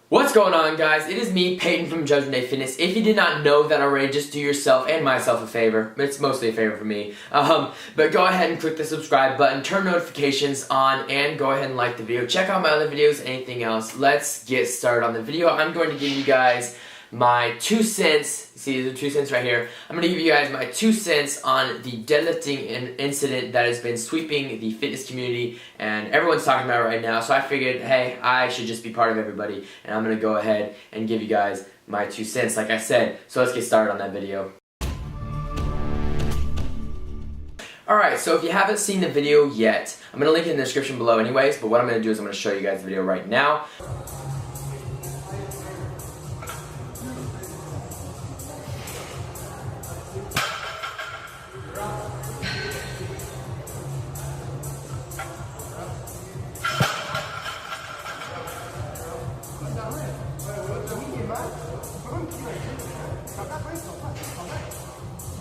What's going on, guys? It is me, Peyton from Judgment Day Fitness. If you did not know that already, just do yourself and myself a favor. It's mostly a favor for me. But go ahead and click the subscribe button, turn notifications on, and go ahead and like the video. Check out my other videos, anything else. Let's get started on the video. I'm going to give you guys my 2 cents. See, these are 2 cents right here. I'm going to give you guys my 2 cents on the deadlifting incident that has been sweeping the fitness community and everyone's talking about it right now. So I figured, hey, I should just be part of everybody, and I'm going to go ahead and give you guys my 2 cents, like I said. So let's get started on that video. Alright, so if you haven't seen the video yet, I'm going to link it in the description below anyways, but what I'm going to do is I'm going to show you guys the video right now.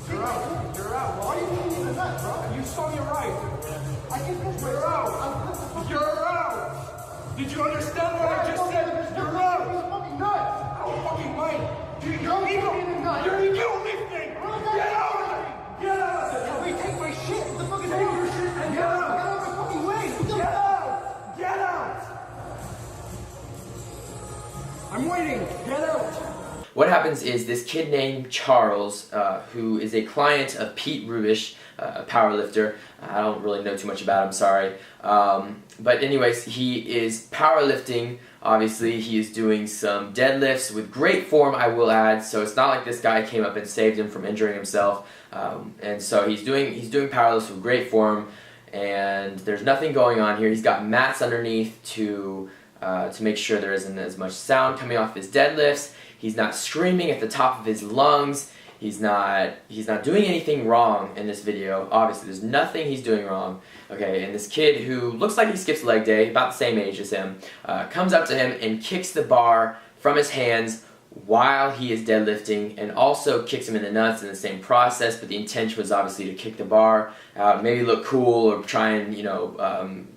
You're out. Why are you hitting the nut, bro? You saw me right. I can push my out. You're out. Did you understand what I just said? You're out. You're fucking nuts. I'm fucking mine. Dude, you're ego. You're ego lifting. Get out. Get out. Wait, take my shit. What the fuck is wrong? Take your shit and get out. Get out of my fucking way. Get out. Get out. I'm waiting. Get out. What happens is this kid named Charles, who is a client of Pete Rubish, a powerlifter. I don't really know too much about him, sorry. But anyways, he is powerlifting. Obviously, he is doing some deadlifts with great form, I will add. So it's not like this guy came up and saved him from injuring himself. And so he's doing powerlifts with great form, and there's nothing going on here. He's got mats underneath to make sure there isn't as much sound coming off his deadlifts. He's not screaming at the top of his lungs. He's not doing anything wrong in this video. Obviously, there's nothing he's doing wrong. Okay, and this kid who looks like he skips leg day, about the same age as him, comes up to him and kicks the bar from his hands while he is deadlifting, and also kicks him in the nuts in the same process, but the intention was obviously to kick the bar out, maybe look cool or try and,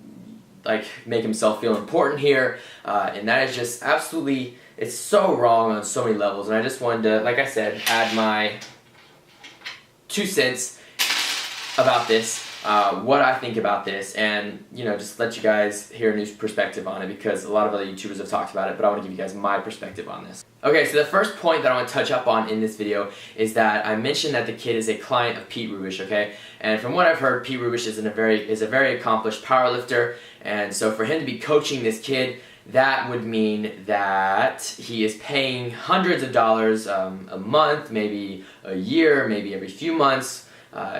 like make himself feel important here, and that is just absolutely, it's so wrong on so many levels. And I just wanted to, like I said, add my 2 cents about this, what I think about this, and just let you guys hear a new perspective on it, because a lot of other YouTubers have talked about it, but I want to give you guys my perspective on this. Okay, so the first point that I want to touch up on in this video is that I mentioned that the kid is a client of Pete Rubish, okay? And from what I've heard, Pete Rubish is a very accomplished powerlifter, and so for him to be coaching this kid, that would mean that he is paying hundreds of dollars a month, maybe a year, maybe every few months,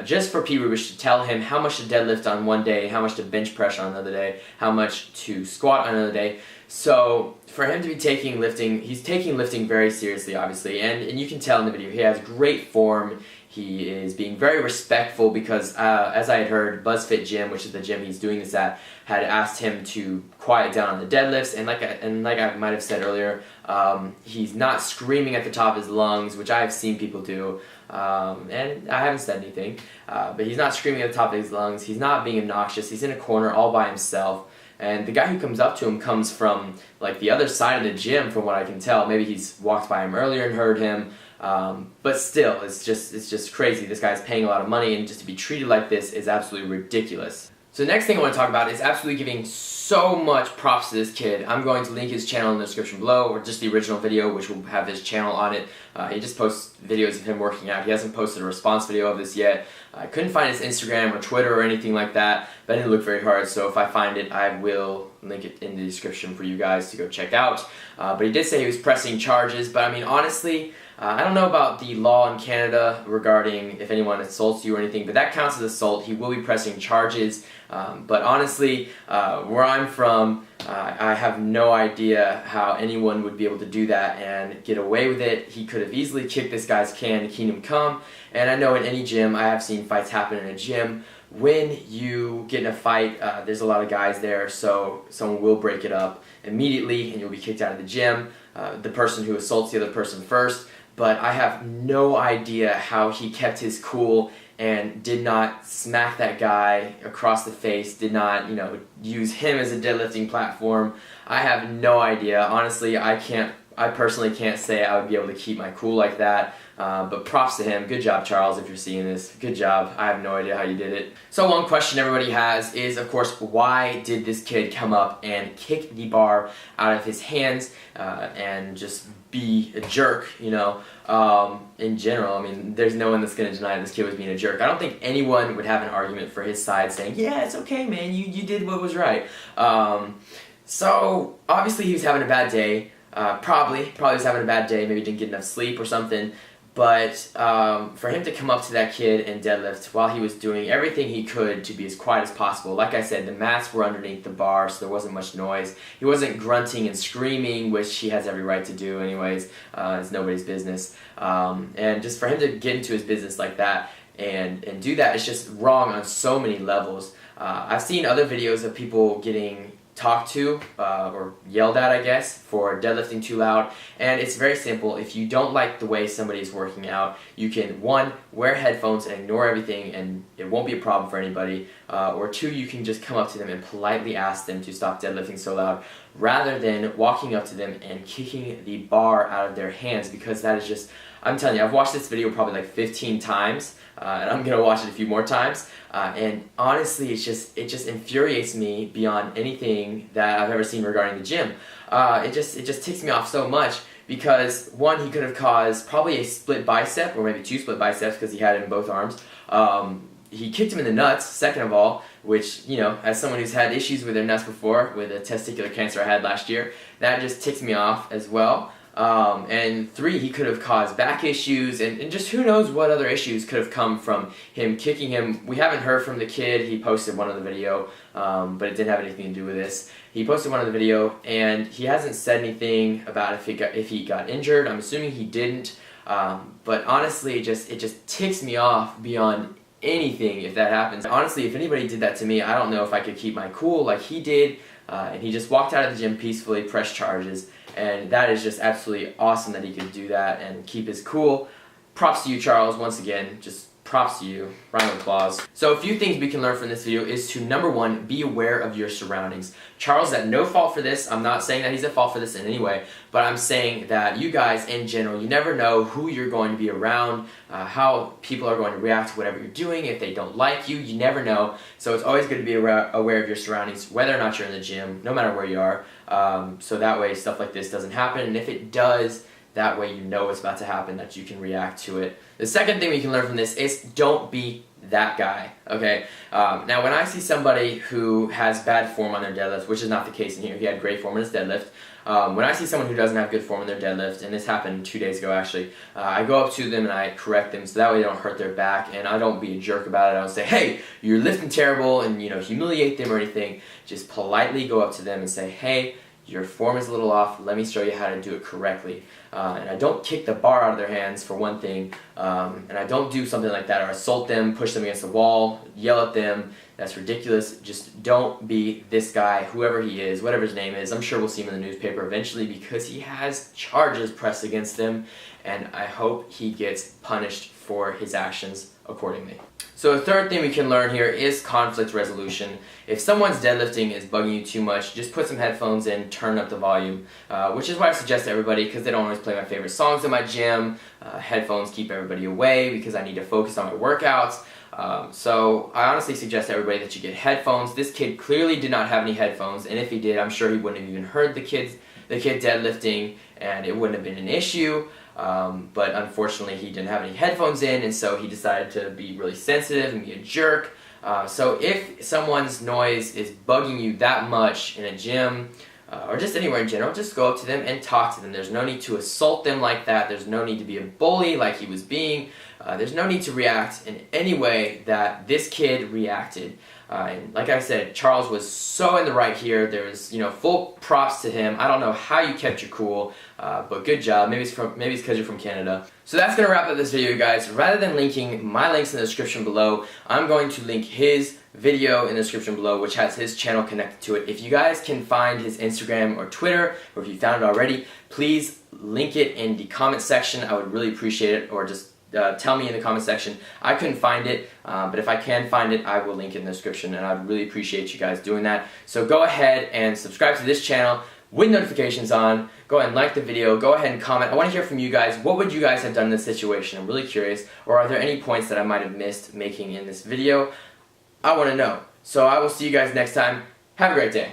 just for Pete Rubish to tell him how much to deadlift on one day, how much to bench press on another day, how much to squat on another day. So for him to be taking lifting, he's taking lifting very seriously, obviously, and you can tell in the video he has great form. He is being very respectful because, as I had heard, BuzzFit Gym, which is the gym he's doing this at, had asked him to quiet down on the deadlifts, and like I might have said earlier, he's not screaming at the top of his lungs, which I have seen people do, and I haven't said anything, but he's not screaming at the top of his lungs, he's not being obnoxious, he's in a corner all by himself. And the guy who comes up to him comes from like the other side of the gym, from what I can tell. Maybe he's walked by him earlier and heard him, but still, it's just crazy. This guy's paying a lot of money, and just to be treated like this is absolutely ridiculous. So the next thing I want to talk about is absolutely giving so much props to this kid. I'm going to link his channel in the description below, or just the original video, which will have his channel on it. He just posts videos of him working out. He hasn't posted a response video of this yet. I couldn't find his Instagram or Twitter or anything like that, but I didn't look very hard, so if I find it, I will link it in the description for you guys to go check out. But he did say he was pressing charges, but I mean, honestly, I don't know about the law in Canada regarding if anyone assaults you or anything, but that counts as assault. He will be pressing charges, but honestly, where I'm from, I have no idea how anyone would be able to do that and get away with it. He could have easily kicked this guy's can to Kingdom Come, and I know in any gym, I have seen fights happen in a gym. When you get in a fight, there's a lot of guys there, so someone will break it up immediately, and you'll be kicked out of the gym. The person who assaults the other person first. But I have no idea how he kept his cool and did not smack that guy across the face, did not, use him as a deadlifting platform. I have no idea. Honestly, I personally can't say I would be able to keep my cool like that, but props to him. Good job, Charles, if you're seeing this. Good job. I have no idea how you did it. So one question everybody has is, of course, why did this kid come up and kick the bar out of his hands and just be a jerk, in general? I mean, there's no one that's going to deny this kid was being a jerk. I don't think anyone would have an argument for his side saying, yeah, it's okay, man, you did what was right. So obviously he was having a bad day. Probably was having a bad day, maybe didn't get enough sleep or something, but for him to come up to that kid and deadlift while he was doing everything he could to be as quiet as possible. Like I said, the mats were underneath the bar, so there wasn't much noise. He wasn't grunting and screaming, which he has every right to do anyways. It's nobody's business. And just for him to get into his business like that and do that is just wrong on so many levels. I've seen other videos of people getting talked to or yelled at, I guess, for deadlifting too loud, and it's very simple. If you don't like the way somebody is working out, you can, one, wear headphones and ignore everything and it won't be a problem for anybody, or two, you can just come up to them and politely ask them to stop deadlifting so loud, rather than walking up to them and kicking the bar out of their hands, because that is just, I'm telling you, I've watched this video probably like 15 times, and I'm gonna watch it a few more times. And honestly, it just infuriates me beyond anything that I've ever seen regarding the gym. It just ticks me off so much because, one, he could have caused probably a split bicep or maybe two split biceps because he had it in both arms. He kicked him in the nuts, second of all, which, as someone who's had issues with their nuts before, with a testicular cancer I had last year, that just ticks me off as well. And three, he could have caused back issues and just who knows what other issues could have come from him kicking him. We haven't heard from the kid. He posted one other video, but it didn't have anything to do with this. He posted one other video and he hasn't said anything about if he got injured. I'm assuming he didn't, but honestly, it just ticks me off beyond anything if that happens. Honestly, if anybody did that to me, I don't know if I could keep my cool like he did, and he just walked out of the gym peacefully, pressed charges. And that is just absolutely awesome that he could do that and keep his cool. Props to you, Charles, once again. Just props to you. Round of applause. So a few things we can learn from this video is to, number one, be aware of your surroundings. Charles had no fault for this. I'm not saying that he's at fault for this in any way, but I'm saying that you guys in general, you never know who you're going to be around, how people are going to react to whatever you're doing. If they don't like you, you never know. So it's always good to be aware of your surroundings, whether or not you're in the gym, no matter where you are. So that way stuff like this doesn't happen, and if it does, that way you know what's about to happen, that you can react to it. The second thing we can learn from this is don't be that guy, okay? Now when I see somebody who has bad form on their deadlift, which is not the case in here, he had great form in his deadlift. When I see someone who doesn't have good form in their deadlift, and this happened 2 days ago actually, I go up to them and I correct them so that way they don't hurt their back, and I don't be a jerk about it. I don't say, hey, you're lifting terrible, and humiliate them or anything. Just politely go up to them and say, hey, your form is a little off, let me show you how to do it correctly. And I don't kick the bar out of their hands, for one thing, and I don't do something like that or assault them, push them against the wall, yell at them. That's ridiculous. Just don't be this guy, whoever he is, whatever his name is. I'm sure we'll see him in the newspaper eventually because he has charges pressed against him, and I hope he gets punished for his actions accordingly. So the third thing we can learn here is conflict resolution. If someone's deadlifting is bugging you too much, just put some headphones in, turn up the volume, which is what I suggest to everybody because they don't always play my favorite songs in my gym. Headphones keep everybody away because I need to focus on my workouts. So I honestly suggest to everybody that you get headphones. This kid clearly did not have any headphones, and if he did, I'm sure he wouldn't have even heard the kid deadlifting, and it wouldn't have been an issue. But unfortunately he didn't have any headphones in, and so he decided to be really sensitive and be a jerk. So if someone's noise is bugging you that much in a gym, or just anywhere in general, just go up to them and talk to them. There's no need to assault them like that. There's no need to be a bully like he was being. There's no need to react in any way that this kid reacted. And like I said, Charles was so in the right here. There was, full props to him. I don't know how you kept your cool, but good job. Maybe it's because you're from Canada. So that's going to wrap up this video, guys. Rather than linking my links in the description below, I'm going to link his video in the description below, which has his channel connected to it. If you guys can find his Instagram or Twitter, or if you found it already, please link it in the comment section. I would really appreciate it, or just tell me in the comment section. I couldn't find it, but if I can find it, I will link it in the description, and I'd really appreciate you guys doing that. So go ahead and subscribe to this channel with notifications on. Go ahead and like the video. Go ahead and comment. I want to hear from you guys. What would you guys have done in this situation? I'm really curious. Or are there any points that I might have missed making in this video? I want to know. So I will see you guys next time. Have a great day.